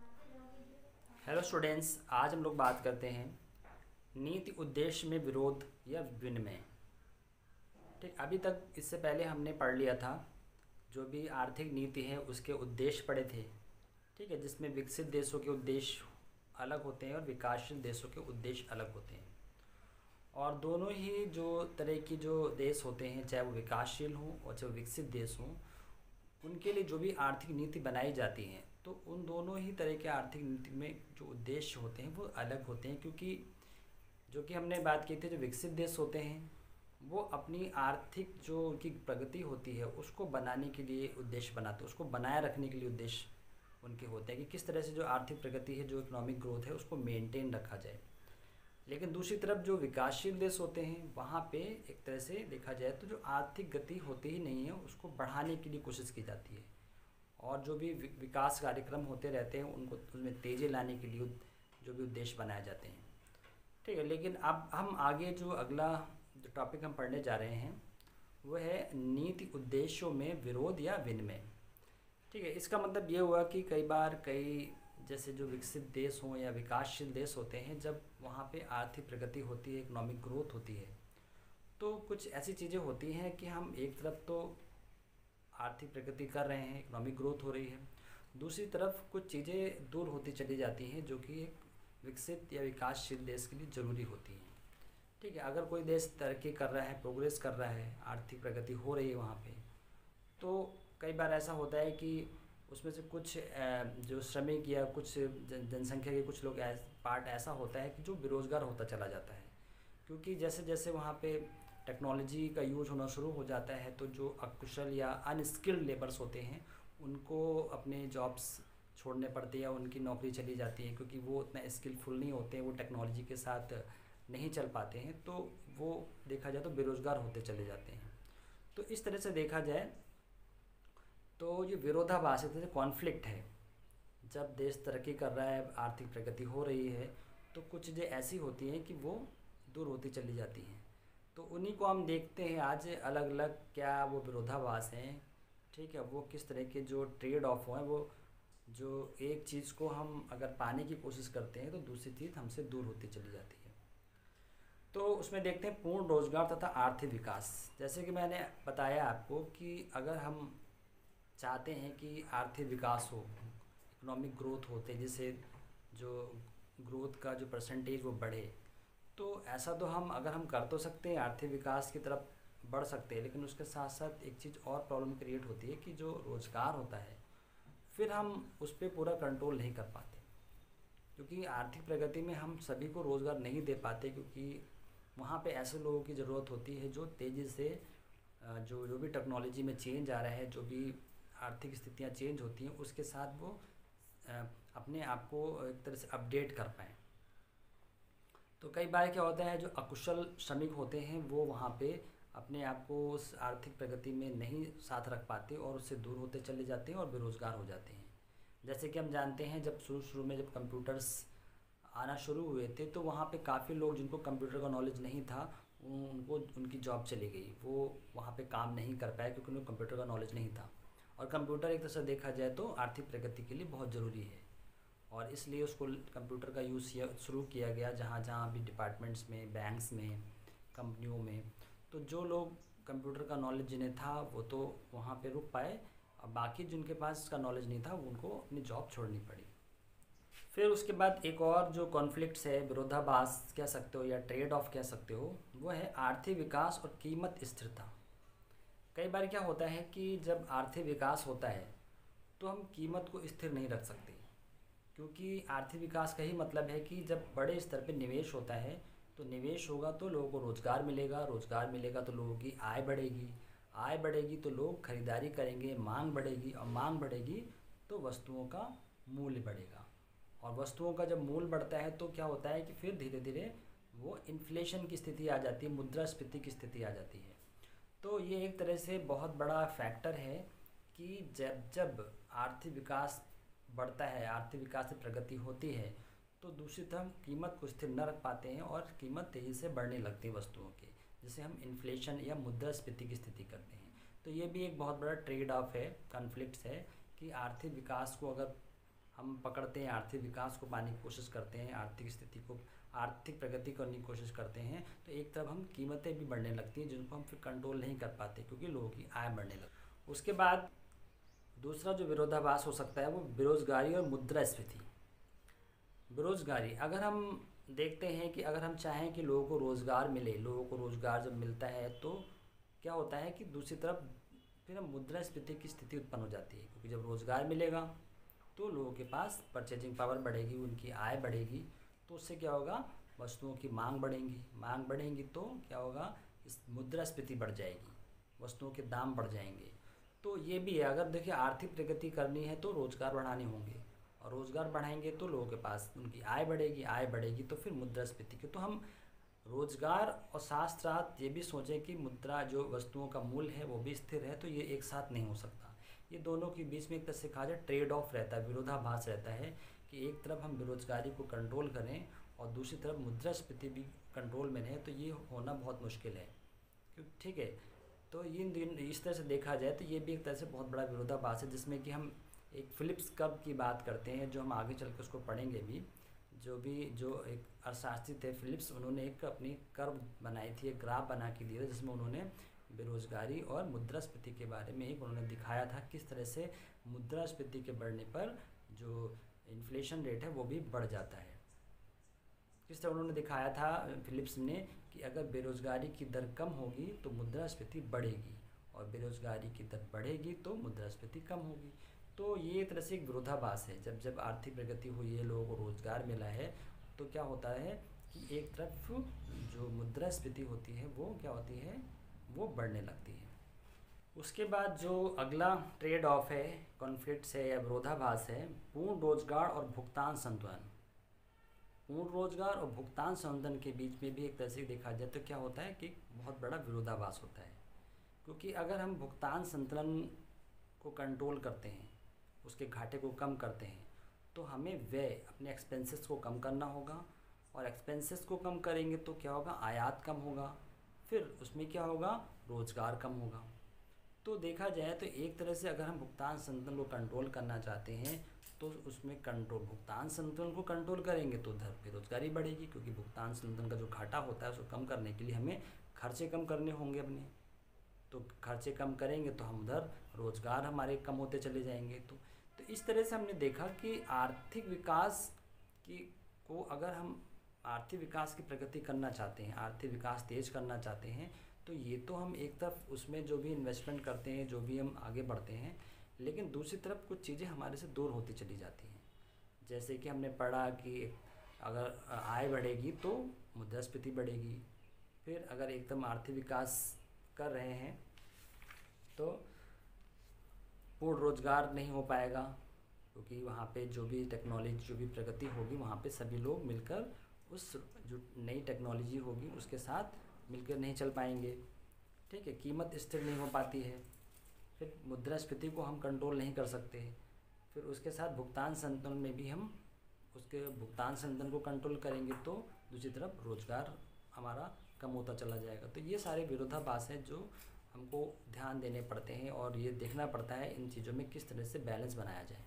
Hello students, आज हम लोग बात करते हैं नीति उद्देश्य में विरोध या विनिमय। ठीक, अभी तक इससे पहले हमने पढ़ लिया था जो भी आर्थिक नीति है उसके उद्देश्य पढ़े थे। ठीक है, जिसमें विकसित देशों के उद्देश्य अलग होते हैं और विकासशील देशों के उद्देश्य अलग होते हैं। और दोनों ही जो तरह की जो देश होते हैं, चाहे वो विकासशील हों और चाहे वो विकसित देश हों, उनके लिए जो भी आर्थिक नीति बनाई जाती हैं तो उन दोनों ही तरह के आर्थिक नीति में जो उद्देश्य होते हैं वो अलग होते हैं। क्योंकि जो कि हमने बात की थी, जो विकसित देश होते हैं वो अपनी आर्थिक जो उनकी प्रगति होती है उसको बनाने के लिए उद्देश्य बनाते हैं, उसको बनाए रखने के लिए उद्देश्य उनके होते हैं कि किस तरह से जो आर्थिक प्रगति है, जो इकोनॉमिक ग्रोथ है, उसको मेंटेन रखा जाए। लेकिन दूसरी तरफ जो विकासशील देश होते हैं वहाँ पे एक तरह से देखा जाए तो जो आर्थिक गति होती ही नहीं है उसको बढ़ाने के लिए कोशिश की जाती है। और जो भी विकास कार्यक्रम होते रहते हैं उनको उसमें तेज़ी लाने के लिए जो भी उद्देश्य बनाए जाते हैं। ठीक है, लेकिन अब हम आगे जो अगला जो टॉपिक हम पढ़ने जा रहे हैं वो है नीति उद्देश्यों में विरोध या विनिमय। ठीक है, इसका मतलब ये हुआ कि कई बार कई जैसे जो विकसित देश हों या विकासशील देश होते हैं, जब वहाँ पे आर्थिक प्रगति होती है, इकोनॉमिक ग्रोथ होती है, तो कुछ ऐसी चीज़ें होती हैं कि हम एक तरफ तो आर्थिक प्रगति कर रहे हैं, इकोनॉमिक ग्रोथ हो रही है, दूसरी तरफ कुछ चीज़ें दूर होती चली जाती हैं जो कि एक विकसित या विकासशील देश के लिए ज़रूरी होती हैं। ठीक है, अगर कोई देश तरक्की कर रहा है, प्रोग्रेस कर रहा है, आर्थिक प्रगति हो रही है वहाँ पे, तो कई बार ऐसा होता है कि उसमें से कुछ जो श्रमिक या कुछ जनसंख्या के कुछ लोग पार्ट ऐसा होता है कि जो बेरोज़गार होता चला जाता है। क्योंकि जैसे जैसे वहाँ पे टेक्नोलॉजी का यूज होना शुरू हो जाता है तो जो अकुशल या अनस्किल्ड लेबर्स होते हैं उनको अपने जॉब्स छोड़ने पड़ते हैं या उनकी नौकरी चली जाती है, क्योंकि वो उतना स्किलफुल नहीं होते हैं, वो टेक्नोलॉजी के साथ नहीं चल पाते हैं, तो वो देखा जाए तो बेरोज़गार होते चले जाते हैं। तो इस तरह से देखा जाए तो ये विरोधाभास है, कॉन्फ्लिक्ट है। जब देश तरक्की कर रहा है, आर्थिक प्रगति हो रही है, तो कुछ चीज़ें ऐसी होती हैं कि वो दूर होती चली जाती हैं। तो उन्हीं को हम देखते हैं आज अलग अलग क्या वो विरोधाभास हैं। ठीक है, वो किस तरह के जो ट्रेड ऑफ हैं, वो जो एक चीज़ को हम अगर पाने की कोशिश करते हैं तो दूसरी चीज़ हमसे दूर होती चली जाती है। तो उसमें देखते हैं पूर्ण रोजगार तथा आर्थिक विकास। जैसे कि मैंने बताया आपको कि अगर हम चाहते हैं कि आर्थिक विकास हो, इकोनॉमिक ग्रोथ होते, जिससे जो ग्रोथ का जो परसेंटेज वो बढ़े, तो ऐसा तो हम अगर हम कर तो सकते हैं, आर्थिक विकास की तरफ बढ़ सकते हैं, लेकिन उसके साथ साथ एक चीज़ और प्रॉब्लम क्रिएट होती है कि जो रोज़गार होता है फिर हम उस पर पूरा कंट्रोल नहीं कर पाते। क्योंकि आर्थिक प्रगति में हम सभी को रोज़गार नहीं दे पाते, क्योंकि वहाँ पे ऐसे लोगों की ज़रूरत होती है जो तेज़ी से जो जो भी टेक्नोलॉजी में चेंज आ रहा है, जो भी आर्थिक स्थितियाँ चेंज होती हैं उसके साथ वो अपने आप को एक तरह से अपडेट कर पाएँ। तो कई बार क्या होता है, जो अकुशल श्रमिक होते हैं वो वहाँ पे अपने आप को उस आर्थिक प्रगति में नहीं साथ रख पाते और उससे दूर होते चले जाते हैं और बेरोज़गार हो जाते हैं। जैसे कि हम जानते हैं जब शुरू शुरू में जब कंप्यूटर्स आना शुरू हुए थे तो वहाँ पे काफ़ी लोग जिनको कंप्यूटर का नॉलेज नहीं था उनको उनकी जॉब चली गई, वो वहाँ पे काम नहीं कर पाए क्योंकि उनको कंप्यूटर का नॉलेज नहीं था। और कंप्यूटर एक तरह से देखा जाए तो आर्थिक प्रगति के लिए बहुत ज़रूरी है, और इसलिए उसको कंप्यूटर का यूज़ शुरू किया गया जहाँ जहाँ भी डिपार्टमेंट्स में, बैंक्स में, कंपनियों में। तो जो लोग कंप्यूटर का नॉलेज जिन्हें था वो तो वहाँ पे रुक पाए, और बाकी जिनके पास इसका नॉलेज नहीं था उनको अपनी जॉब छोड़नी पड़ी। फिर उसके बाद एक और जो कॉन्फ्लिक्ट्स है, विरोधाभास कह सकते हो या ट्रेड ऑफ कह सकते हो, वो है आर्थिक विकास और कीमत स्थिरता। कई बार क्या होता है कि जब आर्थिक विकास होता है तो हम कीमत को स्थिर नहीं रख सकते, क्योंकि आर्थिक विकास का ही मतलब है कि जब बड़े स्तर पे निवेश होता है तो निवेश होगा तो लोगों को रोज़गार मिलेगा, रोज़गार मिलेगा तो लोगों की आय बढ़ेगी, आय बढ़ेगी तो लोग खरीदारी करेंगे, मांग बढ़ेगी, और मांग बढ़ेगी तो वस्तुओं का मूल्य बढ़ेगा। और वस्तुओं का जब मूल्य बढ़ता है तो क्या होता है कि फिर धीरे धीरे वो इन्फ्लेशन की स्थिति आ जाती है, मुद्रास्फीति की स्थिति आ जाती है। तो ये एक तरह से बहुत बड़ा फैक्टर है कि जब जब आर्थिक विकास बढ़ता है, आर्थिक विकास से प्रगति होती है, तो दूसरी तरफ कीमत को स्थिर न रख पाते हैं और कीमत तेज़ी से बढ़ने लगती है वस्तुओं की, जिसे हम इन्फ्लेशन या मुद्रास्फीति की स्थिति करते हैं। तो ये भी एक बहुत बड़ा ट्रेड ऑफ है, कॉन्फ्लिक्ट्स है कि आर्थिक विकास को अगर हम पकड़ते हैं, आर्थिक विकास को पाने की कोशिश करते हैं, आर्थिक स्थिति को, आर्थिक प्रगति करने की कोशिश करते हैं, तो एक तरफ हम कीमतें भी बढ़ने लगती हैं जिनको हम फिर कंट्रोल नहीं कर पाते क्योंकि लोगों की आय बढ़ने लगती। उसके बाद दूसरा जो विरोधाभास हो सकता है वो बेरोजगारी और मुद्रास्फीति। बेरोजगारी, अगर हम देखते हैं कि अगर हम चाहें कि लोगों को रोज़गार मिले, लोगों को रोज़गार जब मिलता है तो क्या होता है कि दूसरी तरफ फिर हम मुद्रास्फीति की स्थिति उत्पन्न हो जाती है, क्योंकि जब रोज़गार मिलेगा तो लोगों के पास परचेजिंग पावर बढ़ेगी, उनकी आय बढ़ेगी, तो उससे क्या होगा, वस्तुओं की मांग बढ़ेंगी, मांग बढ़ेंगी तो क्या होगा, इस मुद्रास्फीति बढ़ जाएगी, वस्तुओं के दाम बढ़ जाएंगे। तो ये भी है, अगर देखिए आर्थिक प्रगति करनी है तो रोज़गार बढ़ाने होंगे, और रोज़गार बढ़ाएंगे तो लोगों के पास उनकी आय बढ़ेगी, आय बढ़ेगी तो फिर मुद्रास्फीति की। तो हम रोज़गार और साथ साथ ये भी सोचें कि मुद्रा जो वस्तुओं का मूल्य है वो भी स्थिर है, तो ये एक साथ नहीं हो सकता। ये दोनों के बीच में एक तरह से कहा जाए ट्रेड ऑफ रहता है, विरोधाभास रहता है कि एक तरफ हम बेरोजगारी को कंट्रोल करें और दूसरी तरफ मुद्रास्फीति भी कंट्रोल में रहे, तो ये होना बहुत मुश्किल है। ठीक है, तो इन दिन इस तरह से देखा जाए तो ये भी एक तरह से बहुत बड़ा विरोधाभास है, जिसमें कि हम एक फिलिप्स कर्व की बात करते हैं, जो हम आगे चल के उसको पढ़ेंगे भी। जो एक अर्थशास्त्री थे फिलिप्स, उन्होंने एक अपनी कर्व बनाई थी, एक ग्राफ बना के दिया जिसमें उन्होंने बेरोजगारी और मुद्रास्फीति के बारे में ही उन्होंने दिखाया था किस तरह से मुद्रास्फीति के बढ़ने पर जो इन्फ्लेशन रेट है वो भी बढ़ जाता है। किस तरह उन्होंने दिखाया था फिलिप्स ने कि अगर बेरोजगारी की दर कम होगी तो मुद्रास्फीति बढ़ेगी, और बेरोजगारी की दर बढ़ेगी तो मुद्रास्फीति कम होगी। तो ये तरह से एक विरोधाभास है। जब जब आर्थिक प्रगति हुई है, लोगों को रोज़गार मिला है, तो क्या होता है कि एक तरफ जो मुद्रास्फीति होती है वो क्या होती है, वो बढ़ने लगती है। उसके बाद जो अगला ट्रेड ऑफ है, कॉन्फ्लिक्ट्स है या विरोधाभास है, पूर्ण रोजगार और भुगतान संतुलन। पूर्ण रोजगार और भुगतान संतुलन के बीच में भी एक तरह से देखा जाए तो क्या होता है कि बहुत बड़ा विरोधाभास होता है, क्योंकि अगर हम भुगतान संतुलन को कंट्रोल करते हैं, उसके घाटे को कम करते हैं, तो हमें व्यय, अपने एक्सपेंसेस को कम करना होगा, और एक्सपेंसेस को कम करेंगे तो क्या होगा, आयात कम होगा, फिर उसमें क्या होगा, रोज़गार कम होगा। तो देखा जाए तो एक तरह से अगर हम भुगतान संतुलन को कंट्रोल करना चाहते हैं तो उसमें भुगतान संतुलन को कंट्रोल करेंगे तो उधर बेरोजगारी बढ़ेगी, क्योंकि भुगतान संतुलन का जो घाटा होता है उसको कम करने के लिए हमें खर्चे कम करने होंगे अपने, तो खर्चे कम करेंगे तो हम उधर रोज़गार हमारे कम होते चले जाएंगे। तो इस तरह से हमने देखा कि आर्थिक विकास को अगर हम आर्थिक विकास की प्रगति करना चाहते हैं, आर्थिक विकास तेज करना चाहते हैं, तो ये तो हम एक तरफ उसमें जो भी इन्वेस्टमेंट करते हैं, जो भी हम आगे बढ़ते हैं, लेकिन दूसरी तरफ कुछ चीज़ें हमारे से दूर होती चली जाती हैं। जैसे कि हमने पढ़ा कि अगर आय बढ़ेगी तो मुद्रास्फीति बढ़ेगी, फिर अगर एकदम आर्थिक विकास कर रहे हैं तो पूर्ण रोजगार नहीं हो पाएगा, क्योंकि वहाँ पे जो भी टेक्नोलॉजी, जो भी प्रगति होगी, वहाँ पे सभी लोग मिलकर उस जो नई टेक्नोलॉजी होगी उसके साथ मिलकर नहीं चल पाएंगे। ठीक है, कीमत स्थिर नहीं हो पाती है, फिर मुद्रास्फीति को हम कंट्रोल नहीं कर सकते, फिर उसके साथ भुगतान संतुलन में भी हम उसके भुगतान संतुलन को कंट्रोल करेंगे तो दूसरी तरफ रोज़गार हमारा कम होता चला जाएगा। तो ये सारे विरोधाभास हैं जो हमको ध्यान देने पड़ते हैं, और ये देखना पड़ता है इन चीज़ों में किस तरह से बैलेंस बनाया जाए।